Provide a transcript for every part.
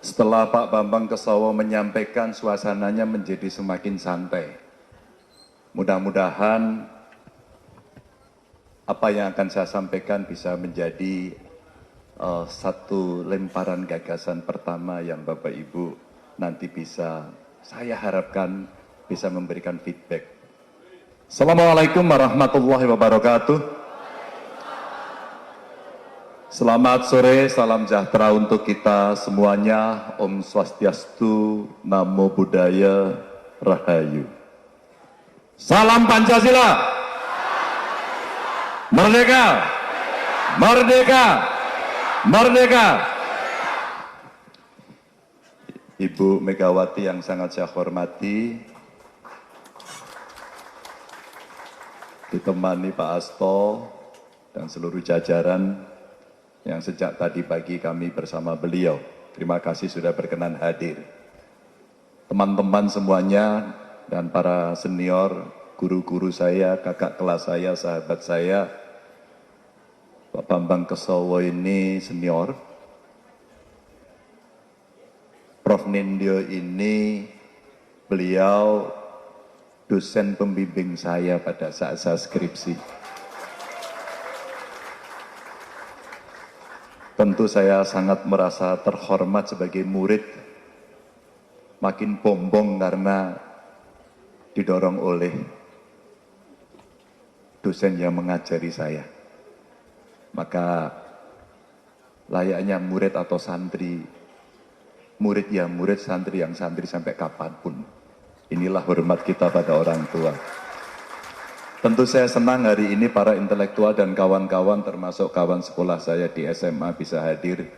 Setelah Pak Bambang Kesowo menyampaikan, suasananya menjadi semakin santai. Mudah-mudahan apa yang akan saya sampaikan bisa menjadi satu lemparan gagasan pertama yang Bapak Ibu nanti bisa, saya harapkan bisa memberikan feedback. Assalamualaikum warahmatullahi wabarakatuh. Selamat sore, salam sejahtera untuk kita semuanya. Om Swastiastu, Namo Buddhaya, Rahayu. Salam Pancasila. Merdeka. Merdeka. Merdeka. Ibu Megawati yang sangat saya hormati, ditemani Pak Hasto dan seluruh jajaran yang sejak tadi pagi kami bersama beliau. Terima kasih sudah berkenan hadir. Teman-teman semuanya dan para senior, guru-guru saya, kakak kelas saya, sahabat saya, Pak Bambang Kesowo ini senior. Prof. Nindyo ini beliau dosen pembimbing saya pada saat saya skripsi. Tentu saya sangat merasa terhormat sebagai murid, makin bombong karena didorong oleh dosen yang mengajari saya. Maka layaknya murid atau santri, murid yang murid, santri yang santri sampai kapanpun. Inilah hormat kita pada orang tua. Tentu saya senang hari ini para intelektual dan kawan-kawan termasuk kawan sekolah saya di SMA bisa hadir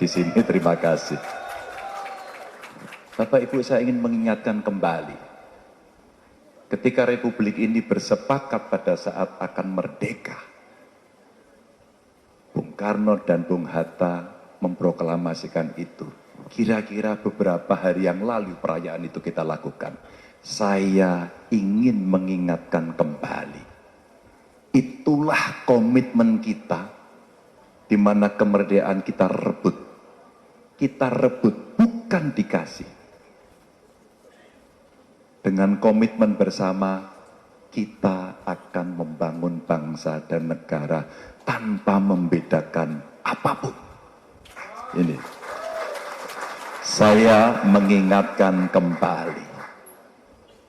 di sini. Terima kasih. Bapak Ibu, saya ingin mengingatkan kembali. Ketika Republik ini bersepakat pada saat akan merdeka, Bung Karno dan Bung Hatta memproklamasikan itu. Kira-kira beberapa hari yang lalu perayaan itu kita lakukan. Saya ingin mengingatkan kembali, itulah komitmen kita, di mana kemerdekaan kita rebut bukan dikasih. Dengan komitmen bersama, kita akan membangun bangsa dan negara tanpa membedakan apapun. Ini, saya mengingatkan kembali.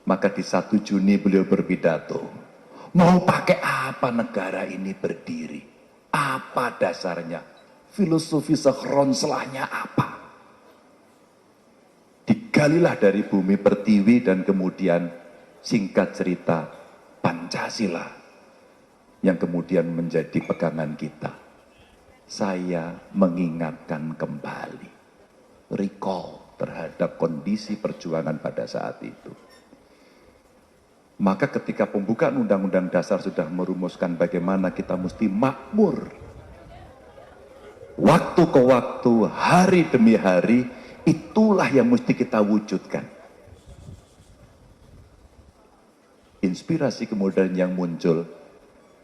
Maka di 1 Juni beliau berpidato, mau pakai apa negara ini berdiri? Apa dasarnya? Filosofi sekhronselahnya apa? Digalilah dari bumi pertiwi dan kemudian singkat cerita Pancasila yang kemudian menjadi pegangan kita. Saya mengingatkan kembali, recall terhadap kondisi perjuangan pada saat itu. Maka ketika pembukaan Undang-Undang Dasar sudah merumuskan bagaimana kita mesti makmur, waktu ke waktu, hari demi hari, itulah yang mesti kita wujudkan. Inspirasi kemudian yang muncul,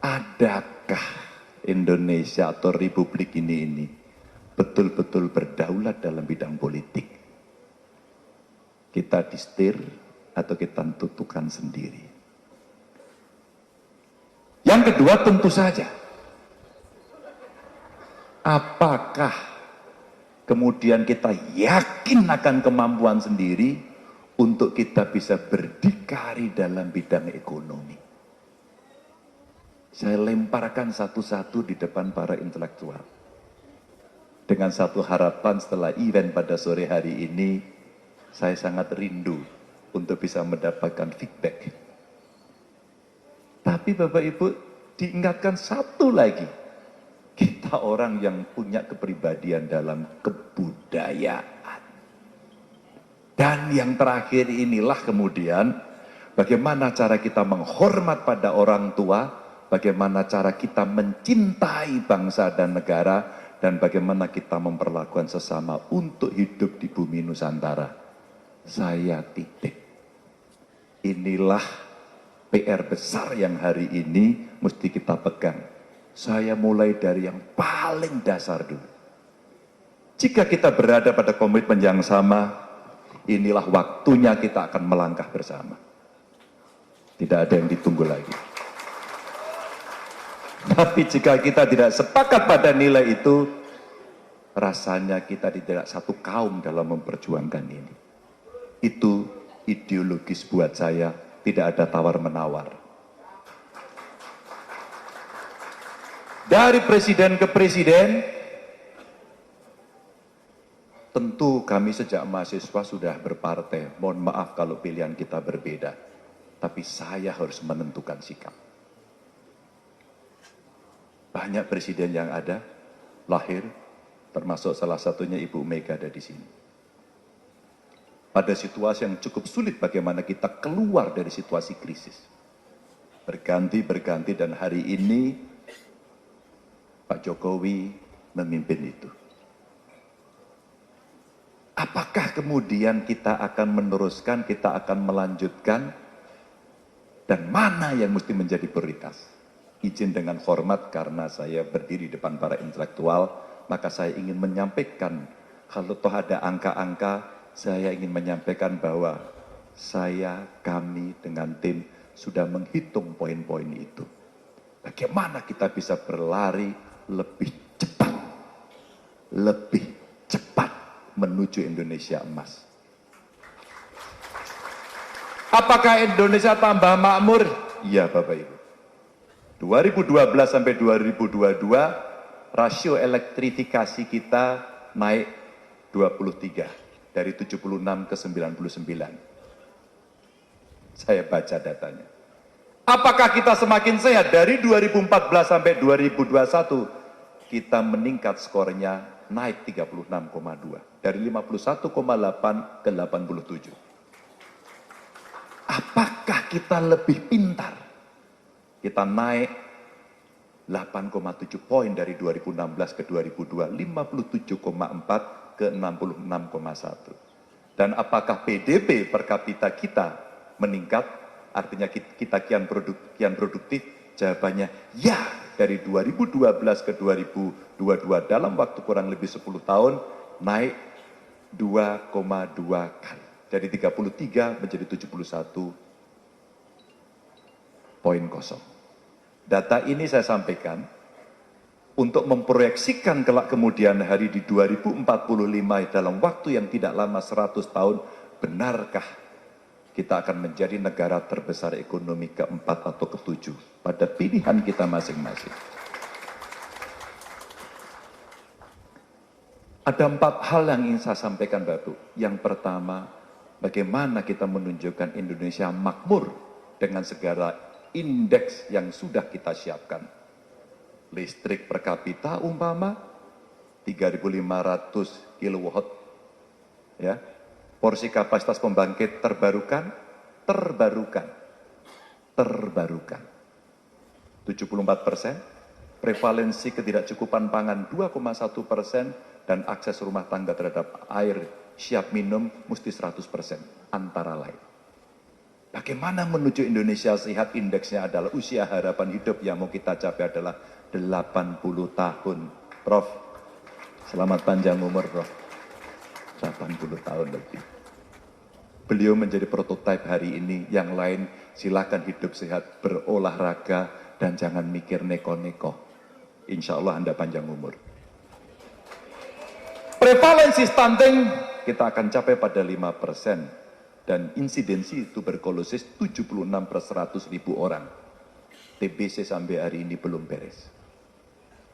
adakah Indonesia atau Republik ini betul-betul berdaulat dalam bidang politik? Kita disetir atau kita tentukan sendiri. Yang kedua, tentu saja, apakah kemudian kita yakin akan kemampuan sendiri untuk kita bisa berdikari dalam bidang ekonomi? Saya lemparkan satu-satu di depan para intelektual. Dengan satu harapan, setelah event pada sore hari ini, saya sangat rindu untuk bisa mendapatkan feedback. Tapi Bapak Ibu, diingatkan satu lagi, kita orang yang punya kepribadian dalam kebudayaan. Dan yang terakhir inilah kemudian, bagaimana cara kita menghormat pada orang tua, bagaimana cara kita mencintai bangsa dan negara, dan bagaimana kita memperlakukan sesama untuk hidup di bumi Nusantara. Saya titik. Inilah PR besar yang hari ini mesti kita pegang. Saya mulai dari yang paling dasar dulu. Jika kita berada pada komitmen yang sama, inilah waktunya kita akan melangkah bersama. Tidak ada yang ditunggu lagi. Tapi jika kita tidak sepakat pada nilai itu, rasanya kita tidak satu kaum dalam memperjuangkan ini. Itu ideologis buat saya, tidak ada tawar-menawar. Dari presiden ke presiden, tentu kami sejak mahasiswa sudah berpartai. Mohon maaf kalau pilihan kita berbeda. Tapi saya harus menentukan sikap. Banyak presiden yang ada, lahir, termasuk salah satunya Ibu Mega ada di sini. Pada situasi yang cukup sulit bagaimana kita keluar dari situasi krisis. Berganti-berganti dan hari ini Pak Jokowi memimpin itu. Apakah kemudian kita akan meneruskan, kita akan melanjutkan, dan mana yang mesti menjadi prioritas? Izin dengan hormat karena saya berdiri di depan para intelektual, maka saya ingin menyampaikan, kalau toh ada angka-angka, saya ingin menyampaikan bahwa kami dengan tim sudah menghitung poin-poin itu. Bagaimana kita bisa berlari lebih cepat menuju Indonesia emas. Apakah Indonesia tambah makmur? Iya Bapak Ibu. 2012 sampai 2022 rasio elektrifikasi kita naik 23 dari 76 ke 99. Saya baca datanya. Apakah kita semakin sehat? Dari 2014 sampai 2021 kita meningkat skornya naik 36,2 dari 51,8 ke 87. Apakah kita lebih pintar? Kita naik 8,7 poin dari 2016 ke 2002, 57,4 ke 66,1. Dan apakah PDB per kapita kita meningkat? Artinya kita kian produktif? Jawabannya ya. Dari 2012 ke 2022 dalam waktu kurang lebih 10 tahun naik 2,2 kali. Dari 33 menjadi 71,0. Data ini saya sampaikan untuk memproyeksikan kelak kemudian hari di 2045 dalam waktu yang tidak lama 100 tahun, benarkah kita akan menjadi negara terbesar ekonomi keempat atau ketujuh pada pilihan kita masing-masing. Ada 4 hal yang ingin saya sampaikan Bapak. Yang pertama, bagaimana kita menunjukkan Indonesia makmur dengan segala indeks yang sudah kita siapkan. Listrik per kapita umpama 3.500 kW, ya. Porsi kapasitas pembangkit terbarukan 74%, prevalensi ketidakcukupan pangan 2,1%, dan akses rumah tangga terhadap air siap minum mesti 100%, antara lain. Bagaimana menuju Indonesia sehat? Indeksnya adalah usia harapan hidup yang mau kita capai adalah 80 tahun. Prof, selamat panjang umur Prof. 80 tahun lebih. Beliau menjadi prototipe hari ini, yang lain silakan hidup sehat, berolahraga, dan jangan mikir neko-neko. Insya Allah Anda panjang umur. Prevalensi stunting kita akan capai pada 5%. Dan insidensi tuberkulosis 76 per 100 ribu orang. TBC sampai hari ini belum beres.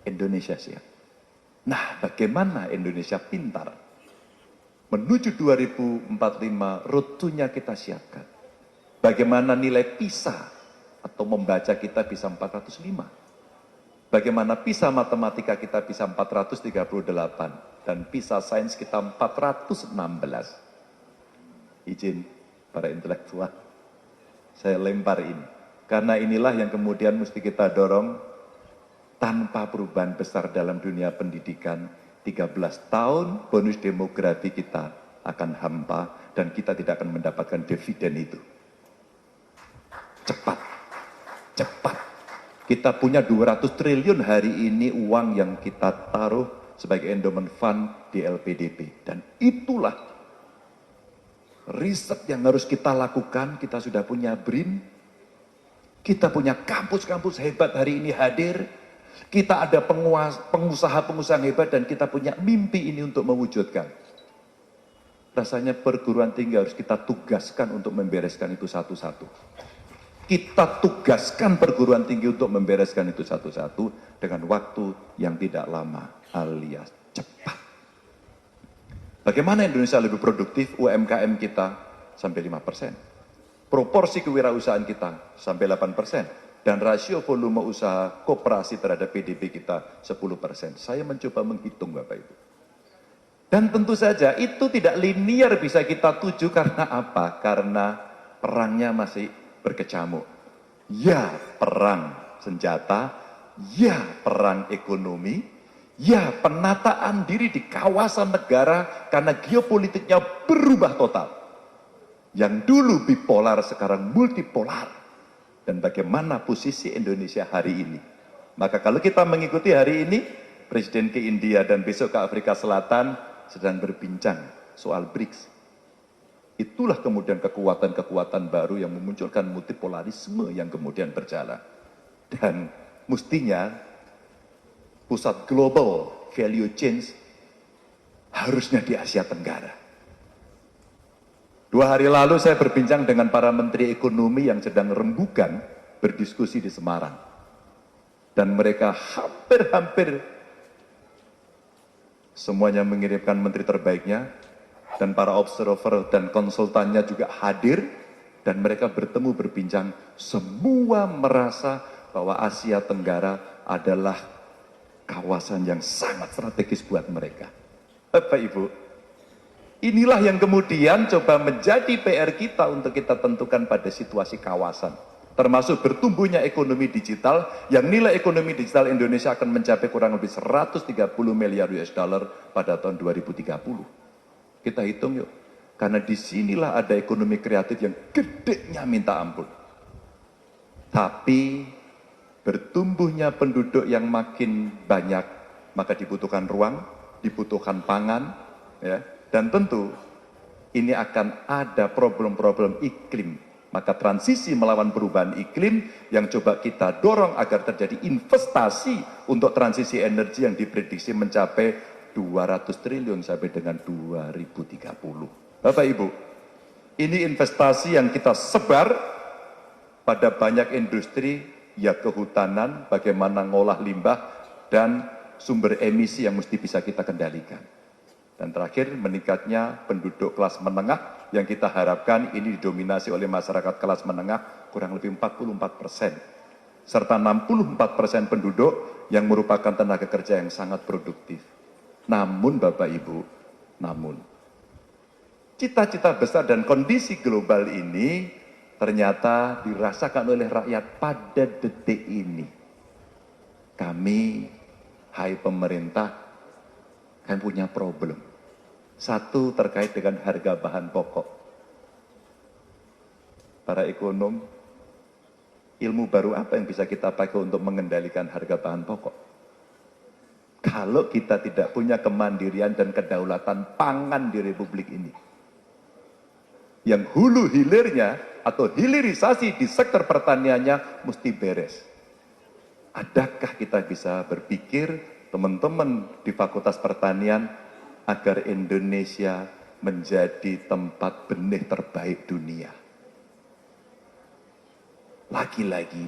Indonesia siap. Nah, bagaimana Indonesia pintar? Menuju 2045, rutunya kita siapkan. Bagaimana nilai PISA atau membaca kita bisa 405. Bagaimana PISA matematika kita bisa 438. Dan PISA sains kita 416. Izin para intelektual, saya lempar ini. Karena inilah yang kemudian mesti kita dorong. Tanpa perubahan besar dalam dunia pendidikan, 13 tahun bonus demografi kita akan hampa dan kita tidak akan mendapatkan dividen itu. Cepat. Kita punya 200 triliun hari ini uang yang kita taruh sebagai endowment fund di LPDP. Dan itulah riset yang harus kita lakukan. Kita sudah punya BRIN, kita punya kampus-kampus hebat hari ini hadir, kita ada pengusaha-pengusaha hebat, dan kita punya mimpi ini untuk mewujudkan. Rasanya perguruan tinggi harus kita tugaskan untuk membereskan itu satu-satu. Kita tugaskan perguruan tinggi untuk membereskan itu satu-satu dengan waktu yang tidak lama alias cepat. Bagaimana Indonesia lebih produktif? UMKM kita sampai 5%. Proporsi kewirausahaan kita sampai 8%. Dan rasio volume usaha koperasi terhadap PDB kita 10%. Saya mencoba menghitung Bapak Ibu. Dan tentu saja itu tidak linear bisa kita tuju karena apa? Karena perangnya masih berkecamuk. Ya perang senjata, ya perang ekonomi, ya penataan diri di kawasan negara karena geopolitiknya berubah total. Yang dulu bipolar sekarang multipolar. Dan bagaimana posisi Indonesia hari ini? Maka kalau kita mengikuti hari ini, Presiden ke India dan besok ke Afrika Selatan sedang berbincang soal BRICS. Itulah kemudian kekuatan-kekuatan baru yang memunculkan multipolarisme yang kemudian berjalan. Dan mestinya pusat global value change harusnya di Asia Tenggara. 2 hari lalu saya berbincang dengan para menteri ekonomi yang sedang rembukan berdiskusi di Semarang. Dan mereka hampir-hampir semuanya mengirimkan menteri terbaiknya, dan para observer dan konsultannya juga hadir, dan mereka bertemu berbincang, semua merasa bahwa Asia Tenggara adalah kawasan yang sangat strategis buat mereka. Bapak Ibu, inilah yang kemudian coba menjadi PR kita untuk kita tentukan pada situasi kawasan. Termasuk bertumbuhnya ekonomi digital, yang nilai ekonomi digital Indonesia akan mencapai kurang lebih 130 miliar US dollar pada tahun 2030. Kita hitung yuk, karena disinilah ada ekonomi kreatif yang gedenya minta ampun. Tapi bertumbuhnya penduduk yang makin banyak, maka dibutuhkan ruang, dibutuhkan pangan, ya. Dan tentu ini akan ada problem-problem iklim. Maka transisi melawan perubahan iklim yang coba kita dorong agar terjadi investasi untuk transisi energi yang diprediksi mencapai 200 triliun sampai dengan 2030. Bapak Ibu, ini investasi yang kita sebar pada banyak industri, ya kehutanan, bagaimana ngolah limbah, dan sumber emisi yang mesti bisa kita kendalikan. Dan terakhir, meningkatnya penduduk kelas menengah yang kita harapkan ini didominasi oleh masyarakat kelas menengah kurang lebih 44%. Serta 64% penduduk yang merupakan tenaga kerja yang sangat produktif. Namun Bapak Ibu, cita-cita besar dan kondisi global ini ternyata dirasakan oleh rakyat pada detik ini. Kami, hai pemerintah, kami punya problem. Satu terkait dengan harga bahan pokok. Para ekonom, ilmu baru apa yang bisa kita pakai untuk mengendalikan harga bahan pokok? Kalau kita tidak punya kemandirian dan kedaulatan pangan di Republik ini. Yang hulu hilirnya atau hilirisasi di sektor pertaniannya mesti beres. Adakah kita bisa berpikir teman-teman di Fakultas Pertanian agar Indonesia menjadi tempat benih terbaik dunia? Lagi-lagi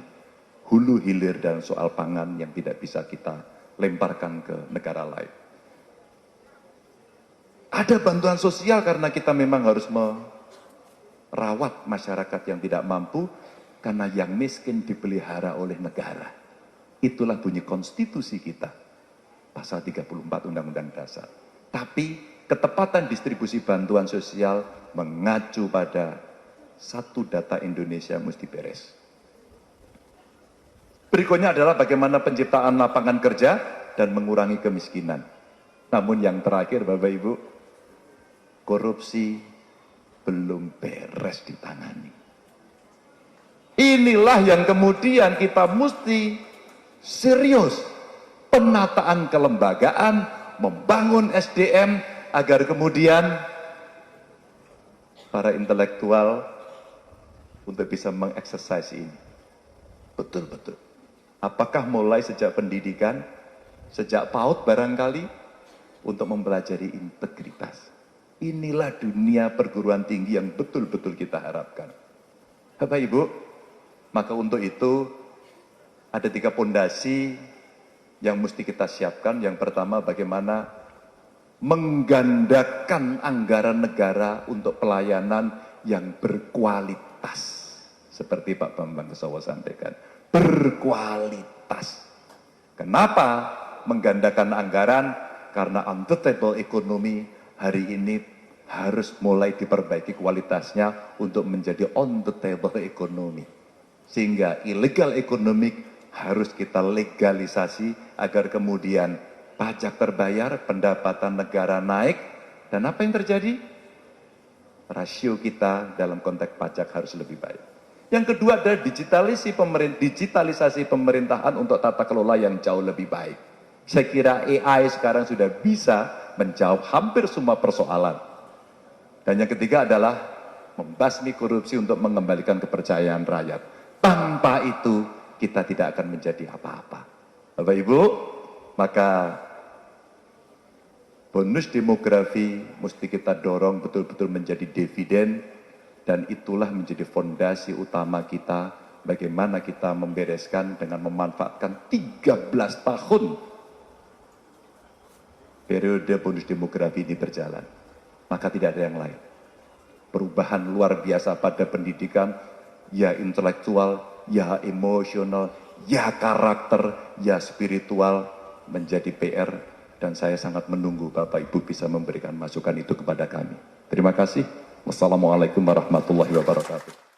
hulu hilir dan soal pangan yang tidak bisa kita lemparkan ke negara lain. Ada bantuan sosial karena kita memang harus merawat masyarakat yang tidak mampu, karena yang miskin dipelihara oleh negara. Itulah bunyi konstitusi kita, pasal 34 Undang-Undang Dasar. Tapi ketepatan distribusi bantuan sosial mengacu pada satu data Indonesia mesti beres. Berikutnya adalah bagaimana penciptaan lapangan kerja dan mengurangi kemiskinan. Namun yang terakhir Bapak Ibu, korupsi belum beres ditangani. Inilah yang kemudian kita mesti serius. Penataan kelembagaan membangun SDM agar kemudian para intelektual untuk bisa mengeksersis ini. Betul-betul. Apakah mulai sejak pendidikan, sejak PAUD barangkali, untuk mempelajari integritas. Inilah dunia perguruan tinggi yang betul-betul kita harapkan. Bapak Ibu, maka untuk itu ada 3 pondasi yang mesti kita siapkan. Yang pertama, bagaimana menggandakan anggaran negara untuk pelayanan yang berkualitas. Seperti Pak Bambang Kesawa sampaikan, berkualitas. Kenapa menggandakan anggaran? Karena untouchable ekonomi hari ini harus mulai diperbaiki kualitasnya untuk menjadi on the table ekonomi. Sehingga illegal economic harus kita legalisasi agar kemudian pajak terbayar, pendapatan negara naik, dan apa yang terjadi? Rasio kita dalam konteks pajak harus lebih baik. Yang kedua adalah digitalisasi pemerintahan untuk tata kelola yang jauh lebih baik. Saya kira AI sekarang sudah bisa menjawab hampir semua persoalan. Dan yang ketiga adalah membasmi korupsi untuk mengembalikan kepercayaan rakyat. Tanpa itu kita tidak akan menjadi apa-apa. Bapak Ibu, maka bonus demografi mesti kita dorong betul-betul menjadi dividen, dan itulah menjadi fondasi utama kita bagaimana kita membereskan dengan memanfaatkan 13 tahun periode bonus demografi ini berjalan. Maka tidak ada yang lain. Perubahan luar biasa pada pendidikan, ya intelektual, ya emosional, ya karakter, ya spiritual, menjadi PR. Dan saya sangat menunggu Bapak Ibu bisa memberikan masukan itu kepada kami. Terima kasih. Wassalamualaikum warahmatullahi wabarakatuh.